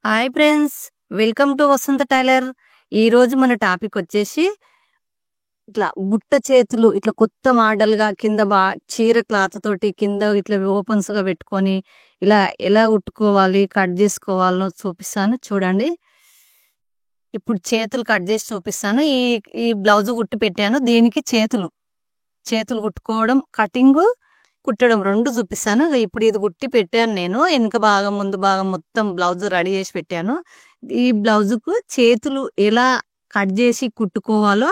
Hi friends, welcome to Vasantha tailor. ఈ రోజు మన టాపిక్ వచ్చేసి ఇట్లా బుట్ట చేతులు ఇట్లా కొత్త మోడల్ గా కింద చీర క్లాత్ తోటి కింద ఇట్లా ఓపెన్స్ గా పెట్టుకొని ఇలా ఎలా కుట్టుకోవాలి, కట్ చేసుకోవాలో చూపిస్తాను చూడండి. ఇప్పుడు చేతులు కట్ చేసి చూపిస్తాను. ఈ ఈ బ్లౌజ్ కుట్టి పెట్టాను. దీనికి చేతులు చేతులు కుట్టుకోవడం, కటింగ్, కుట్టడం రెండు చూపిస్తాను. ఇప్పుడు ఇది కుట్టి పెట్టాను నేను. వెనుక భాగం ముందు భాగం మొత్తం బ్లౌజ్ రెడీ చేసి పెట్టాను. ఈ బ్లౌజుకు చేతులు ఎలా కట్ చేసి కుట్టుకోవాలో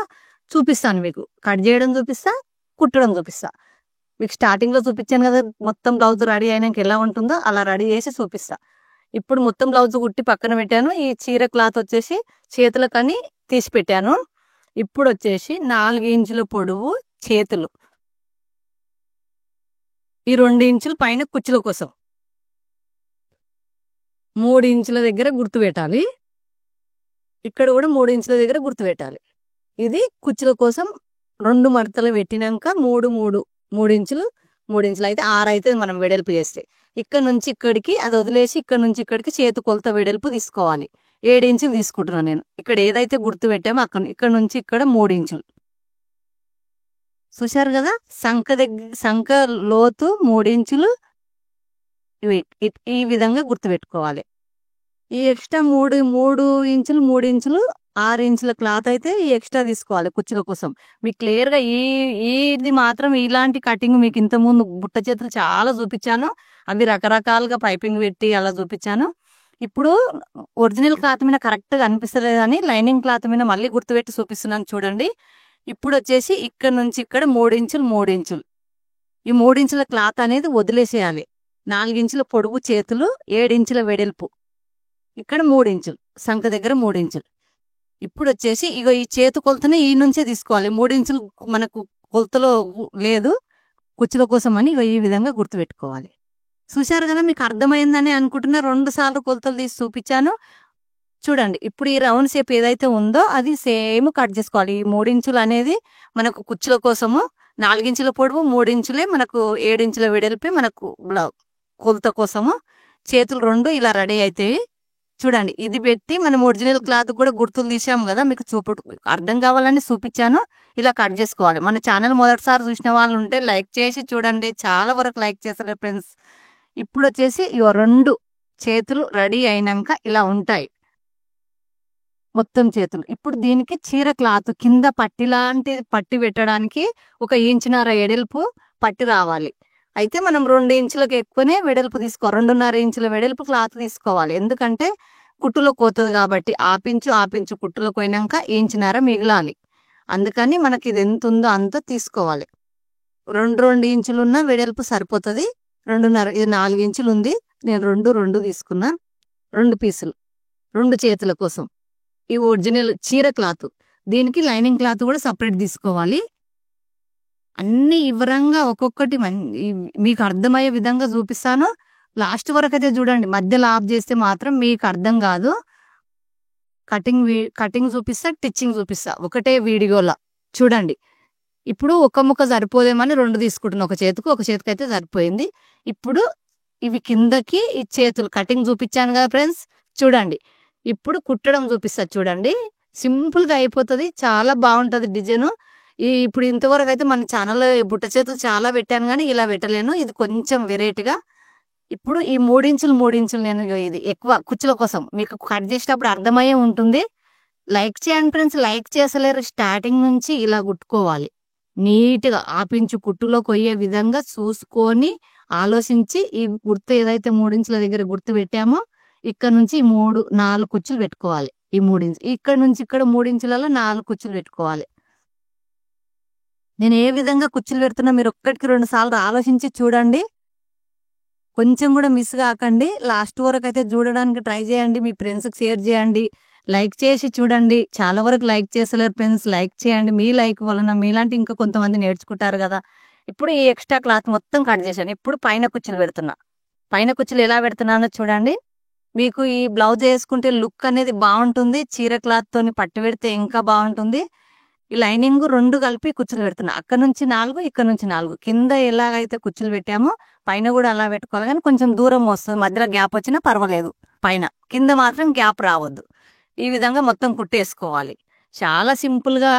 చూపిస్తాను. మీకు కట్ చేయడం చూపిస్తా, కుట్టడం చూపిస్తా. మీకు స్టార్టింగ్ లో చూపించాను కదా, మొత్తం బ్లౌజ్ రెడీ అయినాక ఎలా ఉంటుందో అలా రెడీ చేసి చూపిస్తా. ఇప్పుడు మొత్తం బ్లౌజ్ కుట్టి పక్కన పెట్టాను. ఈ చీర క్లాత్ వచ్చేసి చేతులకని తీసి పెట్టాను. ఇప్పుడు వచ్చేసి 4 ఇంచుల పొడవు చేతులు, ఈ 2 ఇంచులు పైన కుచ్చుల కోసం, 3 ఇంచుల దగ్గర గుర్తు పెట్టాలి. ఇక్కడ కూడా 3 ఇంచుల దగ్గర గుర్తు పెట్టాలి. ఇది కుచ్చుల కోసం 2 మడతలు పెట్టినాక 3 ఇంచులు 3 ఇంచులు అయితే 6 అయితే మనం వెడల్పు చేస్తే, ఇక్కడ నుంచి ఇక్కడికి అది వదిలేసి ఇక్కడ నుంచి ఇక్కడికి చేతి కొలత వెడల్పు తీసుకోవాలి. 7 ఇంచులు తీసుకుంటున్నాను నేను. ఇక్కడ ఏదైతే గుర్తు పెట్టామో ఇక్కడ నుంచి ఇక్కడ 3 ఇంచులు చూశారు కదా. సంఖ లోతు 3 ఇంచులు ఈ విధంగా గుర్తు పెట్టుకోవాలి. ఈ ఎక్స్ట్రా 3 ఇంచులు 3 ఇంచులు 6 ఇంచుల క్లాత్ అయితే ఈ ఎక్స్ట్రా తీసుకోవాలి కుచ్చుల కోసం. మీకు క్లియర్ గా ఇది మాత్రం ఇలాంటి కటింగ్ మీకు ఇంత ముందు బుట్ట చేతులు చాలా చూపించాను. అవి రకరకాలుగా పైపింగ్ పెట్టి అలా చూపించాను. ఇప్పుడు ఒరిజినల్ క్లాత్ మీద కరెక్ట్ గా అనిపిస్తలేదు అని లైనింగ్ క్లాత్ మీద మళ్ళీ గుర్తుపెట్టి చూపిస్తున్నాను చూడండి. ఇప్పుడు వచ్చేసి ఇక్కడ నుంచి ఇక్కడ 3 ఇంచులు 3 ఇంచులు, ఈ 3 ఇంచుల క్లాత్ అనేది వదిలేసేయాలి. 4 ఇంచుల పొడుగు చేతులు, 7 ఇంచుల వెడల్పు, ఇక్కడ 3 ఇంచులు, సంఖ దగ్గర 3 ఇంచులు. ఇప్పుడు వచ్చేసి ఇగో ఈ చేతు కొలతనే ఈ నుంచే తీసుకోవాలి. 3 ఇంచులు మనకు కొలతలో లేదు కుచ్చుల కోసం అని ఈ విధంగా గుర్తు పెట్టుకోవాలి. చూశారు కదా, మీకు అర్థమైందని అనుకుంటున్నా. 2 సార్లు కొలతలు తీసి చూపించాను చూడండి. ఇప్పుడు ఈ రౌండ్ షేప్ ఏదైతే ఉందో అది సేమ్ కట్ చేసుకోవాలి. ఈ 3 ఇంచులు అనేది మనకు కుచ్చుల కోసము, 4 ఇంచుల పొడవు, 3 ఇంచులే మనకు 7 ఇంచుల వెడల్పే మనకు కొలత కోసము. చేతులు 2 ఇలా రెడీ అవుతాయి చూడండి. ఇది పెట్టి మనం ఒరిజినల్ క్లాత్ కూడా గుర్తులు తీసాము కదా, మీకు అర్థం కావాలని చూపించాను. ఇలా కట్ చేసుకోవాలి. మన ఛానల్ మొదటిసారి చూసిన వాళ్ళు ఉంటే లైక్ చేసి చూడండి. చాలా వరకు లైక్ చేస్తారు ఫ్రెండ్స్. ఇప్పుడు వచ్చేసి 2 చేతులు రెడీ అయినాక ఇలా ఉంటాయి మొత్తం చేతులు. ఇప్పుడు దీనికి చీర క్లాత్ కింద పట్టి లాంటి పట్టి పెట్టడానికి 1 ఇంచున్నర వెడల్పు పట్టి రావాలి. అయితే మనం 2 ఇంచులకు ఎక్కువనే వెడల్పు 2.5 ఇంచుల వెడల్పు క్లాత్ తీసుకోవాలి. ఎందుకంటే కుట్టులో పోతుంది కాబట్టి ఆపించు కుట్టులో పోయినాక 1.5 ఇంచున్నర మిగలాలి. అందుకని మనకి ఇది ఎంత ఉందో అంత తీసుకోవాలి. 2 ఇంచులు ఉన్న వెడల్పు సరిపోతుంది. 2.5, ఇది 4 ఇంచులు ఉంది. నేను 2 తీసుకున్నా. 2 పీసులు 2 చేతుల కోసం. ఈ ఒరిజినల్ చీర క్లాత్, దీనికి లైనింగ్ క్లాత్ కూడా సపరేట్ తీసుకోవాలి. అన్ని వివరంగా ఒక్కొక్కటి మీకు అర్థమయ్యే విధంగా చూపిస్తాను. లాస్ట్ వరకు అయితే చూడండి. మధ్యలో ఆఫ్ చేస్తే మాత్రం మీకు అర్థం కాదు. కటింగ్ చూపిస్తా, స్టిచ్చింగ్ చూపిస్తా ఒకటే వీడియోలో చూడండి. ఇప్పుడు ఒక ముక్క సరిపోదేమని 2 తీసుకుంటున్నా. ఒక చేతికి అయితే సరిపోయింది. ఇప్పుడు ఇవి కిందకి ఈ చేతులు కటింగ్ చూపించాను కదా ఫ్రెండ్స్, చూడండి. ఇప్పుడు కుట్టడం చూపిస్తా చూడండి. సింపుల్ గా అయిపోతుంది, చాలా బాగుంటది డిజైన్. ఇప్పుడు ఇంతవరకు అయితే మన ఛానల్లో బుట్ట చేతులు చాలా పెట్టాను కానీ ఇలా పెట్టలేను. ఇది కొంచెం వెరైటీగా. ఇప్పుడు ఈ 3 ఇంచులు నేను ఇది ఎక్కువ కుచ్చుల కోసం మీకు కట్ చేసేటప్పుడు అర్థమయ్యే ఉంటుంది. లైక్ చేయండి ఫ్రెండ్స్, లైక్ చేసలేరు. స్టార్టింగ్ నుంచి ఇలా కుట్టుకోవాలి. నీట్గా ఆపించు కుట్టులో కొయ్యే విధంగా చూసుకొని ఆలోచించి ఈ గుర్తు ఏదైతే 3 ఇంచుల దగ్గర గుర్తు పెట్టామో ఇక్కడ నుంచి 4 కుచ్చులు పెట్టుకోవాలి. ఈ 3 ఇంచులు ఇక్కడ నుంచి ఇక్కడ 3 ఇంచులలో 4 కుచ్చులు పెట్టుకోవాలి. నేను ఏ విధంగా కుచ్చులు పెడుతున్నా మీరు 1కి 2 సార్లు ఆలోచించి చూడండి. కొంచెం కూడా మిస్ కాకండి. లాస్ట్ వరకు అయితే చూడడానికి ట్రై చేయండి. మీ ఫ్రెండ్స్కి షేర్ చేయండి. లైక్ చేసి చూడండి. చాలా వరకు లైక్ చేసలేరు ఫ్రెండ్స్. లైక్ చేయండి. మీ లైక్ వలన మీలాంటి ఇంకా కొంతమంది నేర్చుకుంటారు కదా. ఇప్పుడు ఈ ఎక్స్ట్రా క్లాత్ మొత్తం కట్ చేశాను. ఇప్పుడు పైన కుచ్చులు పెడుతున్నా. పైన కుచ్చులు ఎలా పెడుతున్నానో చూడండి. మీకు ఈ బ్లౌజ్ వేసుకుంటే లుక్ అనేది బాగుంటుంది. చీర క్లాత్ తోని పట్టు పెడితే ఇంకా బాగుంటుంది. ఈ లైనింగ్ 2 కలిపి కుచ్చులు పెడుతున్నా. అక్కడ నుంచి 4, ఇక్కడ నుంచి 4. కింద ఎలాగైతే కుచ్చులు పెట్టామో పైన కూడా అలా పెట్టుకోవాలి. కానీ కొంచెం దూరం వస్తుంది, మధ్యలో గ్యాప్ వచ్చినా పర్వాలేదు. పైన, కింద మాత్రం గ్యాప్ రావద్దు. ఈ విధంగా మొత్తం కుట్టేసుకోవాలి. చాలా సింపుల్గా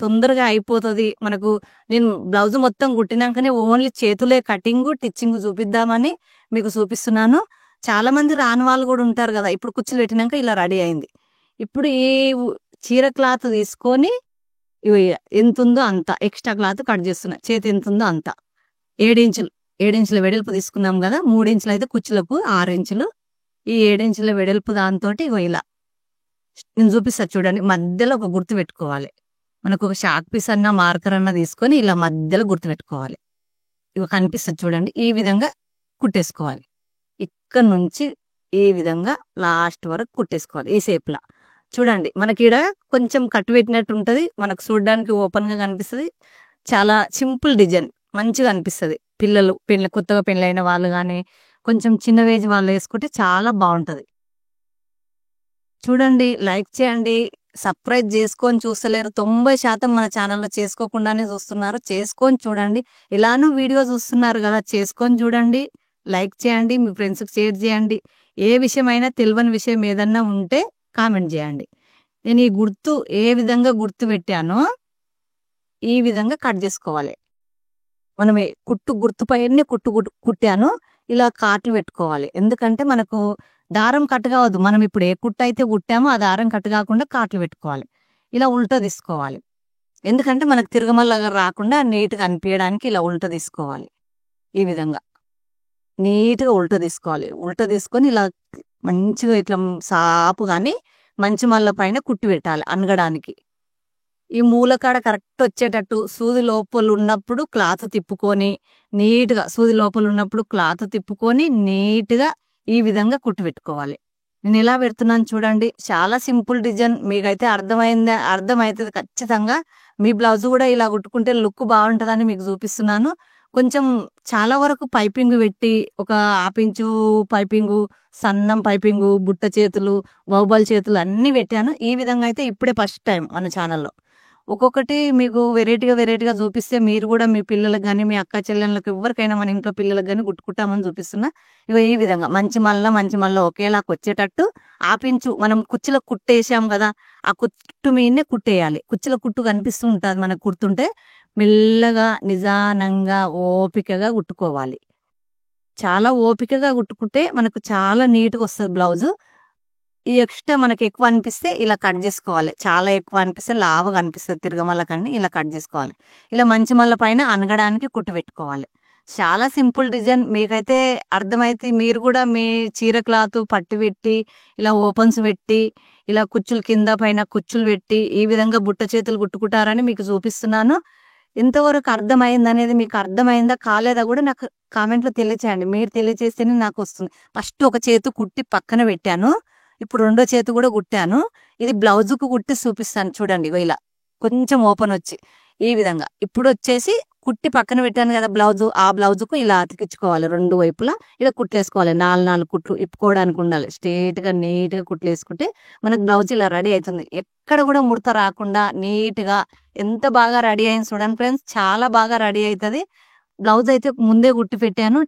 తొందరగా అయిపోతుంది మనకు. నేను బ్లౌజ్ మొత్తం కుట్టినాకనే ఓన్లీ చేతులే కటింగ్ టిచ్చింగ్ చూపిద్దామని మీకు చూపిస్తున్నాను. చాలా మంది రాని వాళ్ళు కూడా ఉంటారు కదా. ఇప్పుడు కుచ్చులు పెట్టినాక ఇలా రెడీ అయింది. ఇప్పుడు ఈ చీర క్లాత్ తీసుకొని ఎంత ఉందో అంత ఎక్స్ట్రా క్లాత్ కట్ చేస్తున్నా. చేతి ఎంత ఉందో అంత 7 ఇంచులు 7 ఇంచుల వెడల్పు తీసుకున్నాం కదా. 3 ఇంచులు అయితే కుచ్చులకు, 6 ఇంచులు ఈ 7 ఇంచుల వెడల్పు దాంతో ఇలా నేను చూపిస్తా చూడండి. మధ్యలో ఒక గుర్తు పెట్టుకోవాలి. మనకు ఒక షాక్ పీస్ అన్న మార్కర్ అన్న తీసుకొని ఇలా మధ్యలో గుర్తు పెట్టుకోవాలి. ఇవి కనిపిస్తుంది చూడండి. ఈ విధంగా కుట్టేసుకోవాలి. ఇక్కడ నుంచి ఈ విధంగా లాస్ట్ వరకు కుట్టేసుకోవాలి. ఈ షేప్లా చూడండి. మనకి ఇక్కడ కొంచెం కట్టు పెట్టినట్టు ఉంటుంది. మనకు చూడడానికి ఓపెన్ గా కనిపిస్తుంది. చాలా సింపుల్ డిజైన్, మంచిగా అనిపిస్తుంది. పిల్లలు కొత్తగా పెళ్ళైన వాళ్ళు కానీ కొంచెం చిన్న ఏజ్ వాళ్ళు వేసుకుంటే చాలా బాగుంటది. చూడండి, లైక్ చేయండి, సబ్స్క్రైబ్ చేసుకొని చూస్తలేరు. 90% మన ఛానల్లో చేసుకోకుండానే చూస్తున్నారు. చేసుకొని చూడండి. ఇలానూ వీడియో చూస్తున్నారు కదా, చేసుకొని చూడండి. లైక్ చేయండి, మీ ఫ్రెండ్స్కి షేర్ చేయండి. ఏ విషయమైనా తెలియని విషయం ఏదన్నా ఉంటే కామెంట్ చేయండి. నేను ఈ గుర్తు ఏ విధంగా గుర్తు పెట్టానో ఈ విధంగా కట్ చేసుకోవాలి. మనం కుట్టు గుర్తు పైనే కుట్టాను. ఇలా కాట్లు పెట్టుకోవాలి. ఎందుకంటే మనకు దారం కట్ కావద్దు. మనం ఇప్పుడు ఏ కుట్టు అయితే కుట్టామో ఆ దారం కట్ కాకుండా కాట్లు పెట్టుకోవాలి. ఇలా ఉల్టా తీసుకోవాలి. ఎందుకంటే మనకు తిరగమల్లగా రాకుండా నీట్గా అనిపించడానికి ఇలా ఉల్టా తీసుకోవాలి. ఈ విధంగా నీట్గా ఉల్టా తీసుకోవాలి. ఉల్టా తీసుకొని ఇలా మంచిగా ఇట్లా సాపు కానీ మంచి మల్ల పైన కుట్టి పెట్టాలి అనగడానికి. ఈ మూలకాడ కరెక్ట్ వచ్చేటట్టు సూది లోపల ఉన్నప్పుడు క్లాత్ తిప్పుకొని నీట్గా, సూది లోపల ఉన్నప్పుడు క్లాత్ తిప్పుకొని నీట్గా ఈ విధంగా కుట్టి పెట్టుకోవాలి. నేను ఇలా పెడుతున్నాను చూడండి. చాలా సింపుల్ డిజైన్. మీకైతే అర్థమవుతుంది ఖచ్చితంగా. మీ బ్లౌజ్ కూడా ఇలా కుట్టుకుంటే లుక్ బాగుంటుందని మీకు చూపిస్తున్నాను. కొంచెం చాలా వరకు పైపింగ్ పెట్టి ఒక 1/2 ఇంచు పైపింగు, సన్నం పైపింగు, బుట్ట చేతులు, బౌబల్ చేతులు అన్నీ పెట్టాను. ఈ విధంగా అయితే ఇప్పుడే ఫస్ట్ టైం మన ఛానల్లో. ఒక్కొక్కటి మీకు వెరైటీగా చూపిస్తే మీరు కూడా మీ పిల్లలకు కానీ మీ అక్క చెల్లెళ్ళకి ఎవరికైనా మన ఇంట్లో పిల్లలకు కానీ కుట్టుకుంటామని చూపిస్తున్నా. ఇక ఈ విధంగా మంచి మల్ల ఒకేలా వచ్చేటట్టు 1/2 ఇంచు మనం కుచ్చులకు కుట్టేసాం కదా, ఆ కుట్టు మీదనే కుట్టేయాలి. కుచ్చుల కుట్టు కనిపిస్తూ ఉంటుంది మనకు. కుడుతుంటే మెల్లగా నిదానంగా ఓపికగా కుట్టుకోవాలి. చాలా ఓపికగా కుట్టుకుంటే మనకు చాలా నీట్గా వస్తుంది బ్లౌజు. ఈ ఎక్స్ట్రా మనకి ఎక్కువ అనిపిస్తే ఇలా కట్ చేసుకోవాలి. చాలా ఎక్కువ అనిపిస్తే లావుగా అనిపిస్తుంది తిరగమల్ల కన్నా ఇలా కట్ చేసుకోవాలి. ఇలా మంచి మల్ల పైన అనగడానికి కుట్టు పెట్టుకోవాలి. చాలా సింపుల్ డిజైన్. మీకైతే అర్థమైతే మీరు కూడా మీ చీర క్లాత్ పట్టు పెట్టి ఇలా ఓపెన్స్ పెట్టి ఇలా కుచ్చులు కింద పైన కుచ్చులు పెట్టి ఈ విధంగా బుట్ట చేతులు కుట్టుకుంటారని మీకు చూపిస్తున్నాను. ఎంతవరకు అర్థమైంది అనేది, మీకు అర్థమైందా కాలేదా కూడా నాకు కామెంట్లో తెలియచేయండి. మీరు తెలియచేస్తేనే నాకు వస్తుంది. ఫస్ట్ ఒక చేతు కుట్టి పక్కన పెట్టాను. ఇప్పుడు రెండో చేతి కూడా కుట్టాను. ఇది బ్లౌజుకు కుట్టి చూపిస్తాను చూడండి. ఇలా కొంచెం ఓపెన్ వచ్చి ఈ విధంగా. ఇప్పుడు వచ్చేసి కుట్టి పక్కన పెట్టాను కదా బ్లౌజు, ఆ బ్లౌజుకు ఇలా అతికించుకోవాలి. 2 వైపులా ఇలా కుట్లేసుకోవాలి. 4 కుట్లు ఇప్పుకోవడానికి ఉండాలి. స్ట్రేట్గా నీట్గా కుట్లేసుకుంటే మనకు బ్లౌజ్ ఇలా రెడీ అవుతుంది. ఎక్కడ కూడా ముడత రాకుండా నీట్గా ఎంత బాగా రెడీ అయింది చూడండి ఫ్రెండ్స్. చాలా బాగా రెడీ అవుతుంది. బ్లౌజ్ అయితే ముందే కుట్టి పెట్టాను.